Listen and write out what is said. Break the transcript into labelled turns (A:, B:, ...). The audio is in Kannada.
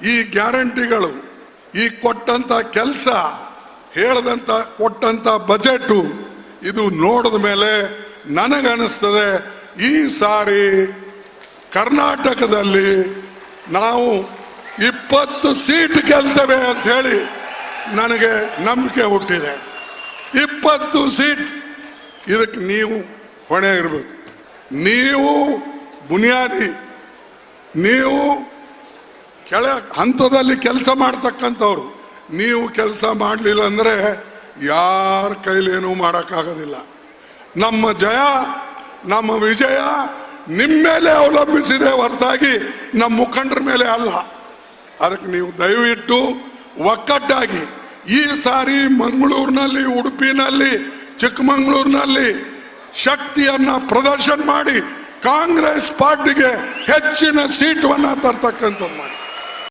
A: ಈ ಗ್ಯಾರಂಟಿಗಳು, ಈ ಕೊಟ್ಟಂತ ಕೆಲಸ, ಹೇಳದಂತ ಕೊಟ್ಟಂತ ಬಜೆಟು, ಇದು ನೋಡಿದ ಮೇಲೆ ನನಗನ್ನಿಸ್ತದೆ ಈ ಸಾರಿ ಕರ್ನಾಟಕದಲ್ಲಿ ನಾವು 20 ಸೀಟ್ ಗೆಲ್ತೇವೆ ಅಂತ ಹೇಳಿ ನನಗೆ ನಂಬಿಕೆ ಹುಟ್ಟಿದೆ. 20 ಸೀಟ್. ಇದಕ್ಕೆ ನೀವು ಹೊಣೆ ಇರಬೇಕು. ನೀವು ಬುನಿಯಾದಿ, ನೀವು ಕೆಳ ಹಂತದಲ್ಲಿ ಕೆಲಸ ಮಾಡ್ತಕ್ಕಂಥವ್ರು. ನೀವು ಕೆಲಸ ಮಾಡಲಿಲ್ಲ ಅಂದರೆ ಯಾರ ಕೈಲೇನೂ ಮಾಡೋಕ್ಕಾಗೋದಿಲ್ಲ. ನಮ್ಮ ಜಯ, ನಮ್ಮ ವಿಜಯ ನಿಮ್ಮ ಮೇಲೆ ಅವಲಂಬಿಸಿದೆ ಹೊರತಾಗಿ ನಮ್ಮ ಮುಖಂಡರ ಮೇಲೆ ಅಲ್ಲ. ಅದಕ್ಕೆ ನೀವು ದಯವಿಟ್ಟು ಒಕ್ಕಟ್ಟಾಗಿ ಈ ಸಾರಿ ಮಂಗಳೂರಿನಲ್ಲಿ, ಉಡುಪಿನಲ್ಲಿ, ಚಿಕ್ಕಮಗಳೂರಿನಲ್ಲಿ ಶಕ್ತಿಯನ್ನ ಪ್ರದರ್ಶನ ಮಾಡಿ ಕಾಂಗ್ರೆಸ್ ಪಾರ್ಟಿಗೆ ಹೆಚ್ಚಿನ ಸೀಟನ್ನು ತರ್ತಕ್ಕಂಥದ್ದು ಮಾಡಿ.